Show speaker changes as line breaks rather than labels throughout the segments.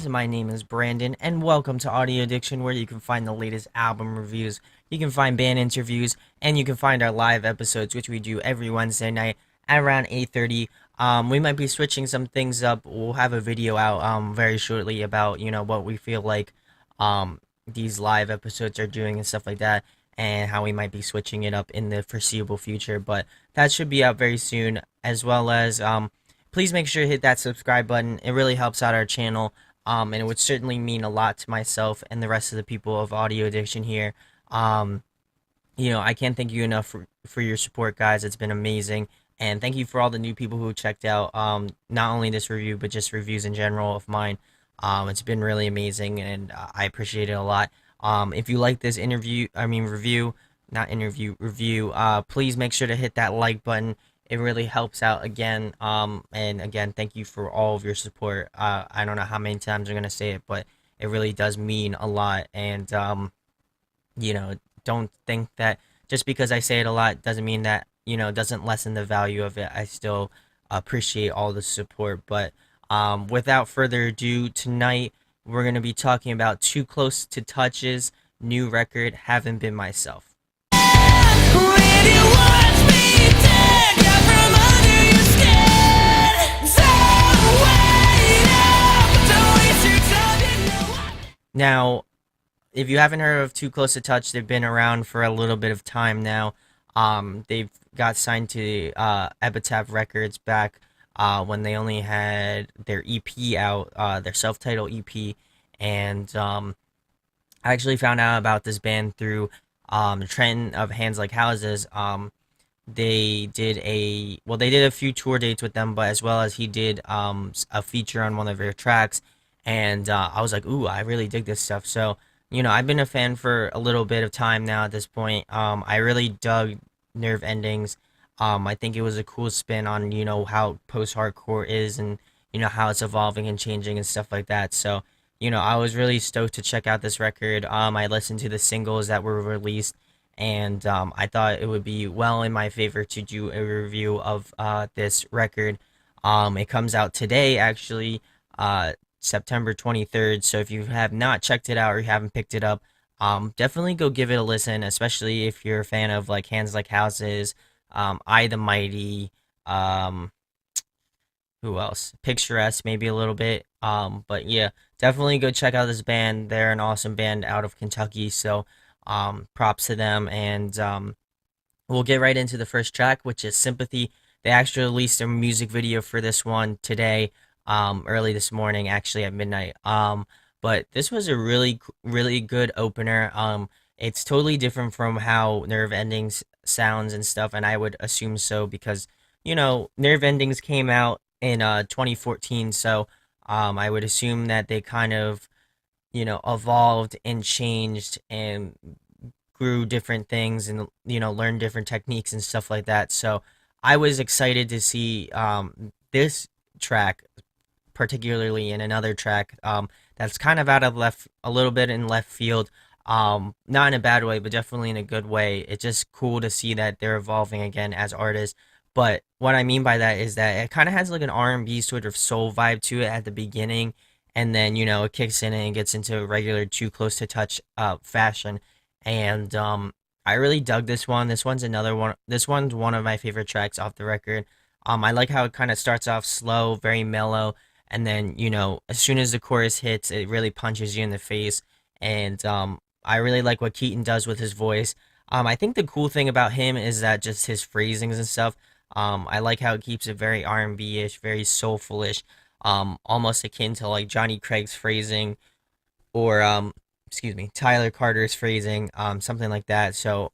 guys, my name is Brandon, and welcome to Audio Addiction, where you can find the latest album reviews, you can find band interviews, and you can find our live episodes, which we do every Wednesday night at around 8:30. We might be switching some things up. We'll have a video out very shortly about what we feel like these live episodes are doing and stuff like that, and how we might be switching it up in the foreseeable future. But that should be out very soon, as well as please make sure to hit that subscribe button. It really helps out our channel, and it would certainly mean a lot to myself and the rest of the people of Audio Addiction here. Um, I can't thank you enough for your support, guys. It's been amazing. And thank you for all the new people who checked out not only this review, but just reviews in general of mine. It's been really amazing, and I appreciate it a lot. If you like this review, not interview, review, please make sure to hit that like button. It really helps out again. And again, thank you for all of your support. I don't know how many times I'm going to say it, but it really does mean a lot. And, don't think that just because I say it a lot doesn't mean that, doesn't lessen the value of it. I still appreciate all the support. But without further ado, tonight we're going to be talking about Too Close to Touch's new record, Haven't Been Myself. Now, if you haven't heard of Too Close to Touch, they've been around for a little bit of time now. They've got signed to Epitaph Records back when they only had their EP out, their self-titled EP, and I actually found out about this band through the trend of Hands Like Houses. They did a few tour dates with them, but as well as he did a feature on one of their tracks, and I was like, ooh, I really dig this stuff. So I've been a fan for a little bit of time now at this point. I really dug Nerve Endings. I think it was a cool spin on how post-hardcore is, and how it's evolving and changing and stuff like that. So I was really stoked to check out this record. I listened to the singles that were released, and I thought it would be well in my favor to do a review of this record. It comes out today, actually, September 23rd. So if you have not checked it out or you haven't picked it up, definitely go give it a listen, especially if you're a fan of like Hands Like Houses, I the Mighty, who else? Picturesque, maybe a little bit. But yeah, definitely go check out this band. They're an awesome band out of Kentucky. So props to them. And we'll get right into the first track, which is Sympathy. They actually released a music video for this one today, early this morning, actually at midnight. But this was a really good opener. It's totally different from how Nerve Endings sounds and stuff, and I would assume so because Nerve Endings came out in 2014, so I would assume that they kind of evolved and changed and grew different things, and learned different techniques and stuff like that. So I was excited to see this track, particularly in another track that's kind of out of a little bit in left field. Not in a bad way, but definitely in a good way. It's just cool to see that they're evolving again as artists. But what I mean by that is that it kind of has like an R&B sort of soul vibe to it at the beginning, and then it kicks in and gets into regular Too Close to Touch fashion. And I really dug this one. This one's another one. This one's one of my favorite tracks off the record. I like how it kind of starts off slow, very mellow, and then as soon as the chorus hits, it really punches you in the face. And I really like what Keaton does with his voice. I think the cool thing about him is that just his phrasings and stuff. I like how it keeps it very R&B-ish, very soulful-ish, almost akin to like Johnny Craig's phrasing, or Tyler Carter's phrasing, something like that. So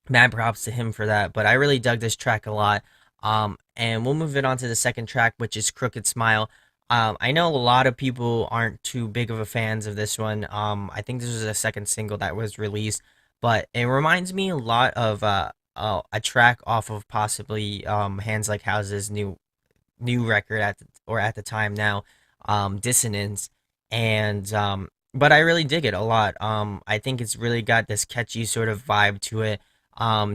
mad props to him for that. But I really dug this track a lot. And we'll move it on to the second track, which is Crooked Smile. I know a lot of people aren't too big of a fans of this one. I think this was the second single that was released, but it reminds me a lot of a track off of possibly Hands Like Houses' new record at the time now, Dissonance. And but I really dig it a lot. I think it's really got this catchy sort of vibe to it.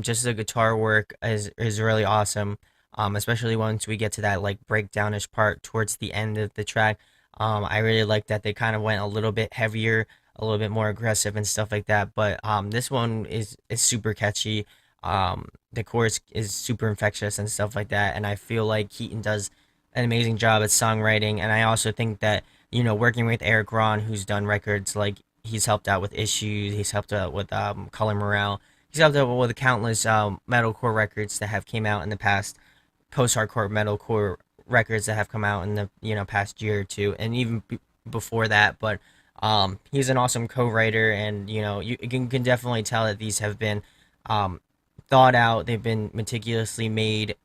Just the guitar work is really awesome. Especially once we get to that like breakdownish part towards the end of the track. I really like that they kind of went a little bit heavier, a little bit more aggressive and stuff like that. But this one is super catchy. The chorus is super infectious and stuff like that. And I feel like Keaton does an amazing job at songwriting. And I also think that working with Eric Ron, who's done records like he's helped out with Issues, he's helped out with Color Morale, he's helped out with countless metalcore records that have came out in the past, post-hardcore metalcore records that have come out in the past year or two, and even before that. But he's an awesome co-writer, and you can definitely tell that these have been um, thought out. They've been meticulously made,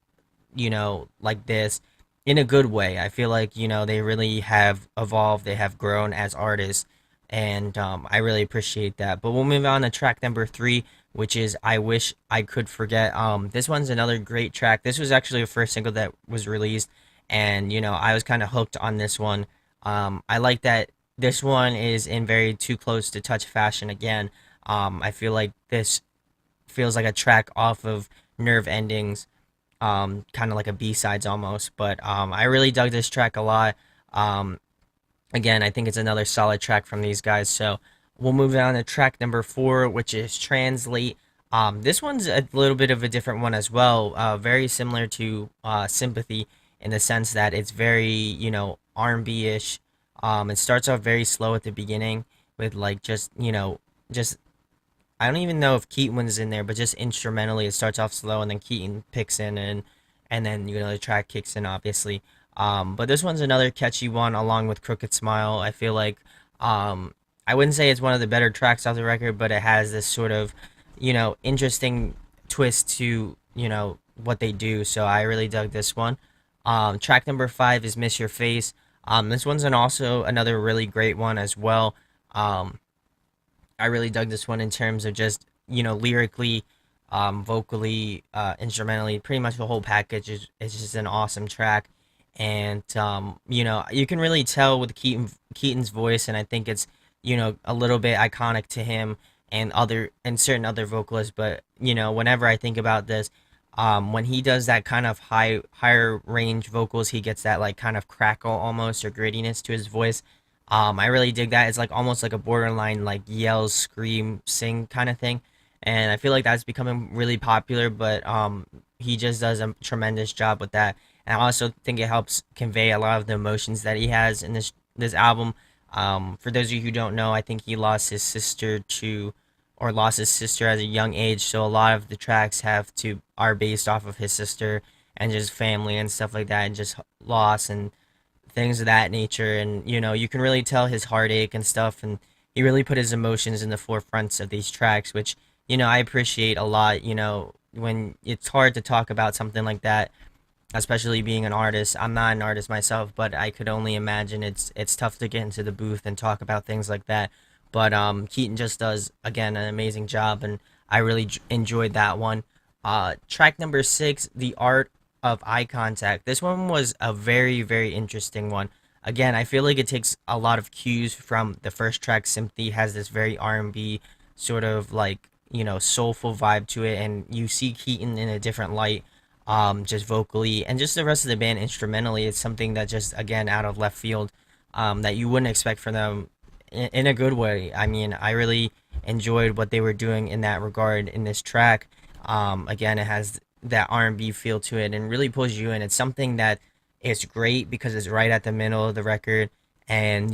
like this, in a good way. I feel like, they really have evolved, they have grown as artists, and I really appreciate that. But we'll move on to track number three, which is I Wish I Could Forget. This one's another great track. This was actually the first single that was released, and, I was kind of hooked on this one. I like that this one is in very Too Close to Touch fashion again. I feel like this feels like a track off of Nerve Endings, kind of like a B-sides almost. But I really dug this track a lot. Um, Again, I think it's another solid track from these guys. So we'll move on to track number four, which is Translate. This one's a little bit of a different one as well. Very similar to Sympathy in the sense that it's very, R&B ish. It starts off very slow at the beginning with like just I don't even know if Keaton was in there, but just instrumentally, it starts off slow and then Keaton picks in, and then the track kicks in, obviously. But this one's another catchy one, along with Crooked Smile. I feel like I wouldn't say it's one of the better tracks off the record, but it has this sort of interesting twist to what they do. So I really dug this one. Track number five is Miss Your Face. This one's also another really great one as well. Um, I really dug this one in terms of just lyrically, vocally, instrumentally, pretty much the whole package is just an awesome track, and you can really tell with Keaton's voice, and I think it's a little bit iconic to him and certain other vocalists. But whenever I think about this, when he does that kind of higher range vocals, he gets that like kind of crackle almost or grittiness to his voice. I really dig that. It's like almost like a borderline like yell, scream, sing kind of thing, and I feel like that's becoming really popular. But he just does a tremendous job with that, and I also think it helps convey a lot of the emotions that he has in this album. For those of you who don't know, I think he lost his sister at a young age, so a lot of the tracks are based off of his sister and just family and stuff like that, and just loss and things of that nature. And you can really tell his heartache and stuff, and he really put his emotions in the forefronts of these tracks, which I appreciate a lot. When it's hard to talk about something like that, especially being an artist. I'm not an artist myself, but I could only imagine it's tough to get into the booth and talk about things like that. But Keaton just does again an amazing job, and I really enjoyed that one. Track number six, The Art of Eye Contact. This one was a very, very interesting one. Again, I feel like it takes a lot of cues from the first track. Sympathy has this very R&B sort of like soulful vibe to it, and you see Keaton in a different light, just vocally, and just the rest of the band instrumentally. It's something that just again out of left field, that you wouldn't expect from them in a good way. I mean, I really enjoyed what they were doing in that regard in this track. Again, it has that R&B feel to it and really pulls you in. It's something that is great because it's right at the middle of the record. And,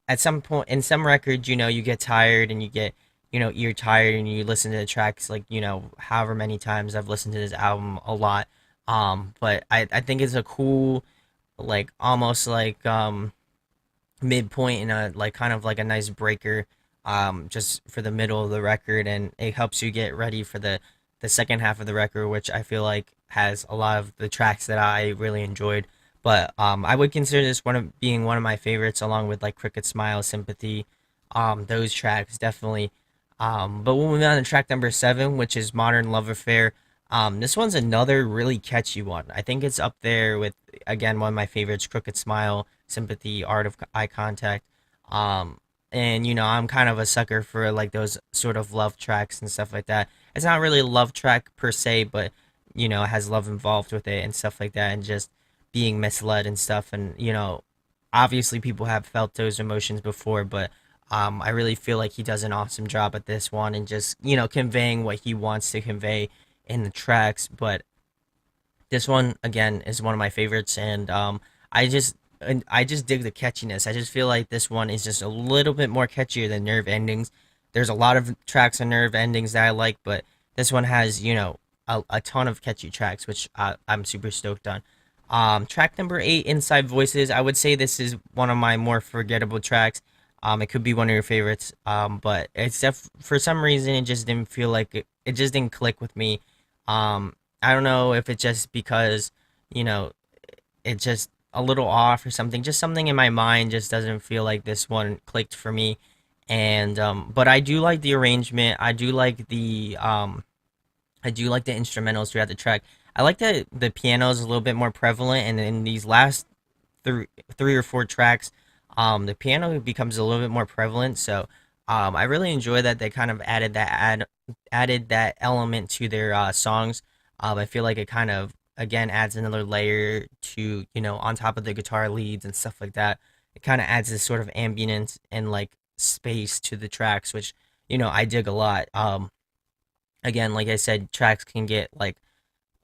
at some point in some records, you get tired and you get, ear tired and you listen to the tracks like, however many times I've listened to this album a lot. But I think it's a cool, like almost like midpoint in a like kind of like a nice breaker, just for the middle of the record, and it helps you get ready for the second half of the record, which I feel like has a lot of the tracks that I really enjoyed. But I would consider this being one of my favorites, along with like Cricket Smile, Sympathy, those tracks definitely. But we'll move on to track number seven, which is Modern Love Affair. This one's another really catchy one. I think it's up there with, again, one of my favorites, Crooked Smile, Sympathy, Art of Eye Contact. Um, and I'm kind of a sucker for like those sort of love tracks and stuff like that. It's not really a love track per se, but it has love involved with it and stuff like that, and just being misled and stuff. And obviously people have felt those emotions before, but I really feel like he does an awesome job at this one and just conveying what he wants to convey in the tracks. But this one again is one of my favorites, and I just dig the catchiness. I just feel like this one is just a little bit more catchier than Nerve Endings. There's a lot of tracks on Nerve Endings that I like, but this one has a ton of catchy tracks, which I'm super stoked on. Track number 8, Inside Voices. I would say this is one of my more forgettable tracks. It could be one of your favorites, but for some reason it just didn't feel like it just didn't click with me. I don't know if it's just because, you know, it's just a little off or something. Just something in my mind just doesn't feel like this one clicked for me. And but I do like the arrangement. I do like the instrumentals throughout the track. I like that the piano is a little bit more prevalent, and in these last three three or four tracks, the piano becomes a little bit more prevalent. So I really enjoy that they kind of added that element to their songs. I feel like it kind of again adds another layer to on top of the guitar leads and stuff like that. It kind of adds this sort of ambience and like space to the tracks, which I dig a lot. Again, like I said, tracks can get like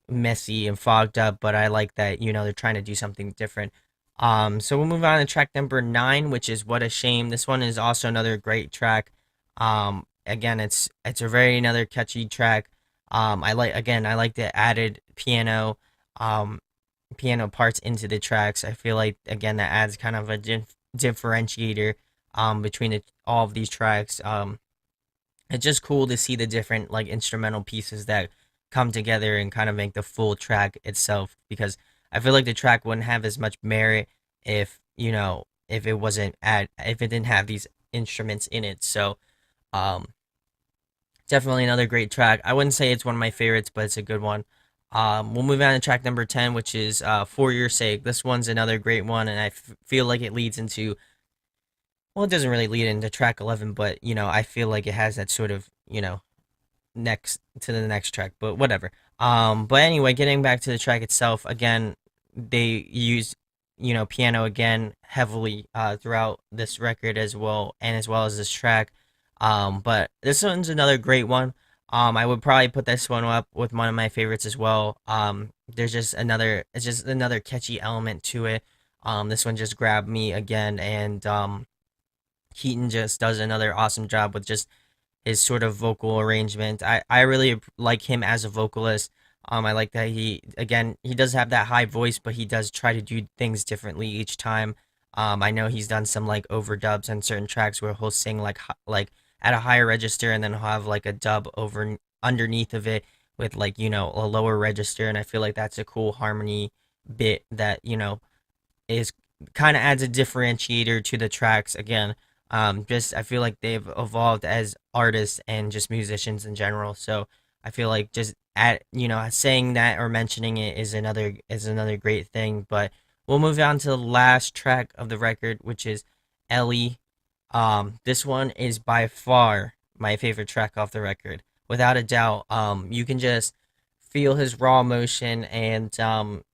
messy and fogged up, but I like that they're trying to do something different. So we'll move on to track number 9, which is "What a Shame." This one is also another great track. Again, it's a very another catchy track. I like the added um, piano parts into the tracks. I feel like again that adds kind of a differentiator between all of these tracks. It's just cool to see the different like instrumental pieces that come together and kind of make the full track itself, because I feel like the track wouldn't have as much merit if if it wasn't if it didn't have these instruments in it. So um definitely another great track. I wouldn't say it's one of my favorites, but it's a good one. We'll move on to track number 10, which is "For Your Sake." This one's another great one, and I feel like it leads into, well, it doesn't really lead into track 11, but I feel like it has that sort of next to the next track, but whatever. But anyway, getting back to the track itself, again, they use piano again heavily throughout this record as well, and as well as this track. But this one's another great one. I would probably put this one up with one of my favorites as well. There's just another, it's just another catchy element to it. This one just grabbed me again, and Keaton just does another awesome job with just his sort of vocal arrangement. I really like him as a vocalist. I like that he does have that high voice, but he does try to do things differently each time. I know he's done some like overdubs on certain tracks where he'll sing like at a higher register, and then he'll have like a dub over underneath of it with like a lower register, and I feel like that's a cool harmony bit that is kind of adds a differentiator to the tracks again. Just I feel like they've evolved as artists and just musicians in general. So I feel like just at saying that or mentioning it is another great thing. But we'll move on to the last track of the record, which is "Ellie." This one is by far my favorite track off the record, without a doubt. You can just feel his raw emotion, and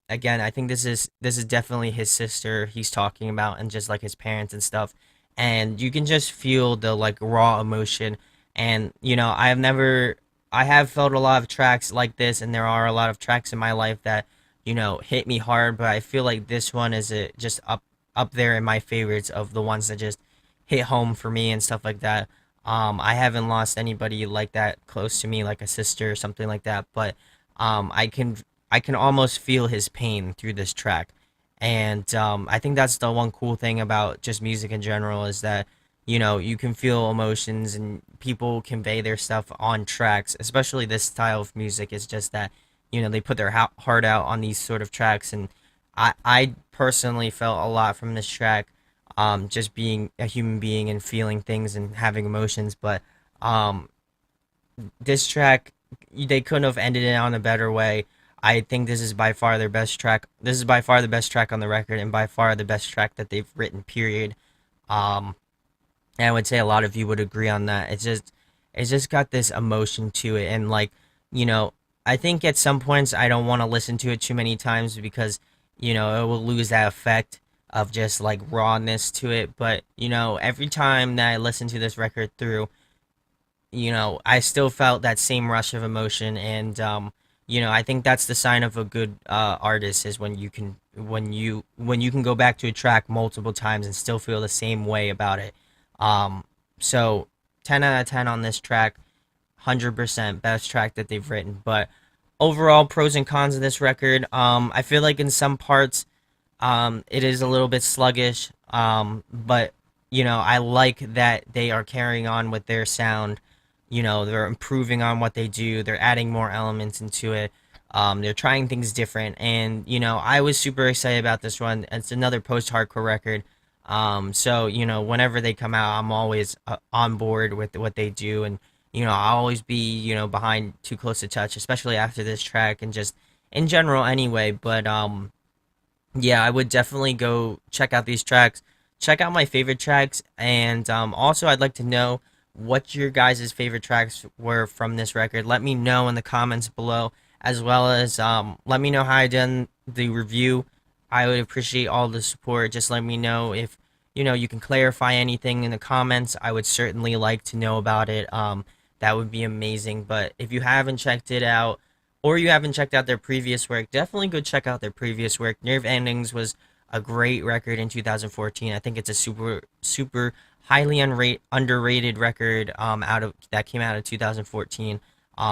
again, I think this is definitely his sister he's talking about, and just like his parents and stuff, and you can just feel the like raw emotion. And I have felt a lot of tracks like this, and there are a lot of tracks in my life that hit me hard, but I feel like this one is just up there in my favorites of the ones that just hit home for me and stuff like that. I haven't lost anybody like that close to me, like a sister or something like that, but I can almost feel his pain through this track. And I think that's the one cool thing about just music in general, is that you can feel emotions and people convey their stuff on tracks. Especially this style of music is just that they put their heart out on these sort of tracks, and I personally felt a lot from this track. Just being a human being and feeling things and having emotions, but um, this track, they couldn't have ended it on a better way. I think this is by far their best track. This is by far the best track on the record, and by far the best track that they've written. Period. Um, and I would say a lot of you would agree on that. It's just got this emotion to it, and like you know, I think at some points I don't want to listen to it too many times because it will lose that effect. of just like rawness to it. But every time that I listen to this record through, I still felt that same rush of emotion, and I think that's the sign of a good artist is when you can go back to a track multiple times and still feel the same way about it. Um, so 10 out of 10 on this track, 100% best track that they've written. But overall, pros and cons of this record, I feel like in some parts it is a little bit sluggish, but I like that they are carrying on with their sound. They're improving on what they do. They're adding more elements into it. They're trying things different, and I was super excited about this one. It's another post-hardcore record. So whenever they come out, I'm always on board with what they do, and I'll always be behind Too Close to Touch, especially after this track, and just in general anyway. But yeah, I would definitely go check out these tracks. Check out my favorite tracks, and also I'd like to know what your guys' favorite tracks were from this record. Let me know in the comments below, as well as let me know how I done the review. I would appreciate all the support. Just let me know if you can clarify anything in the comments. I would certainly like to know about it. That would be amazing. But if you haven't checked it out, or you haven't checked out their previous work, definitely go check out their previous work. Nerve Endings was a great record in 2014. I think it's a super super highly underrated record out of that came out of 2014.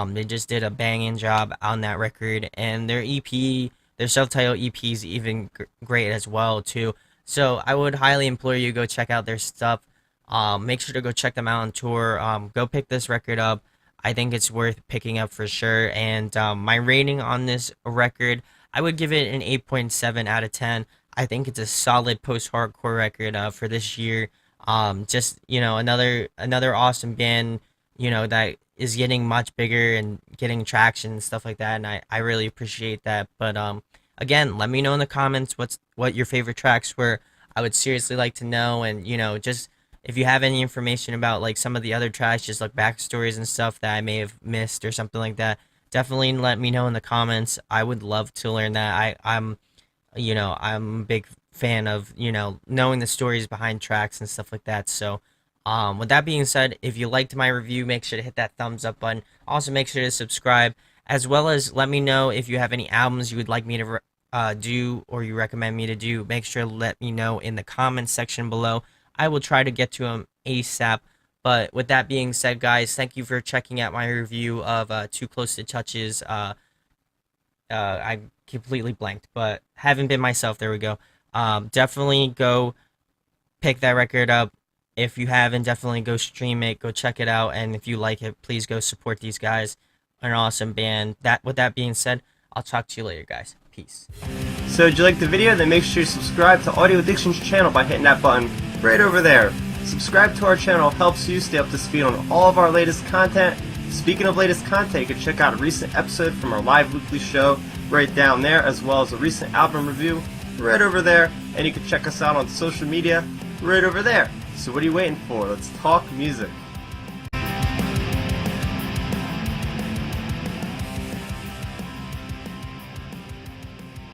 They just did a banging job on that record, and their EP, their self-titled EP, is even great as well too. So I would highly implore you go check out their stuff. Make sure to go check them out on tour. Go pick this record up. I think it's worth picking up for sure. And my rating on this record, I would give it an 8.7 out of 10. I think it's a solid post-hardcore record for this year. Just another awesome band, that is getting much bigger and getting traction and stuff like that. And I really appreciate that. But again, let me know in the comments what your favorite tracks were. I would seriously like to know. And just if you have any information about like some of the other tracks, just like backstories and stuff that I may have missed or something like that, definitely let me know in the comments. I would love to learn that. I'm a big fan of knowing the stories behind tracks and stuff like that. So with that being said, if you liked my review, make sure to hit that thumbs up button. Also make sure to subscribe, as well as let me know if you have any albums you would like me to do, or you recommend me to do. Make sure to let me know in the comments section below. I will try to get to them ASAP. But with that being said, guys, thank you for checking out my review of Too Close to Touch's I completely blanked, but haven't been myself. There we go. Definitely go pick that record up. If you haven't, definitely go stream it, go check it out, and if you like it, please go support these guys. An awesome band. With that being said, I'll talk to you later, guys. Peace.
So did you like the video? Then make sure you subscribe to Audio Addiction's channel by hitting that button right over there. Subscribe to our channel helps you stay up to speed on all of our latest content. Speaking of latest content, you can check out a recent episode from our live weekly show right down there, as well as a recent album review right over there. And you can check us out on social media right over there. So what are you waiting for? Let's talk music.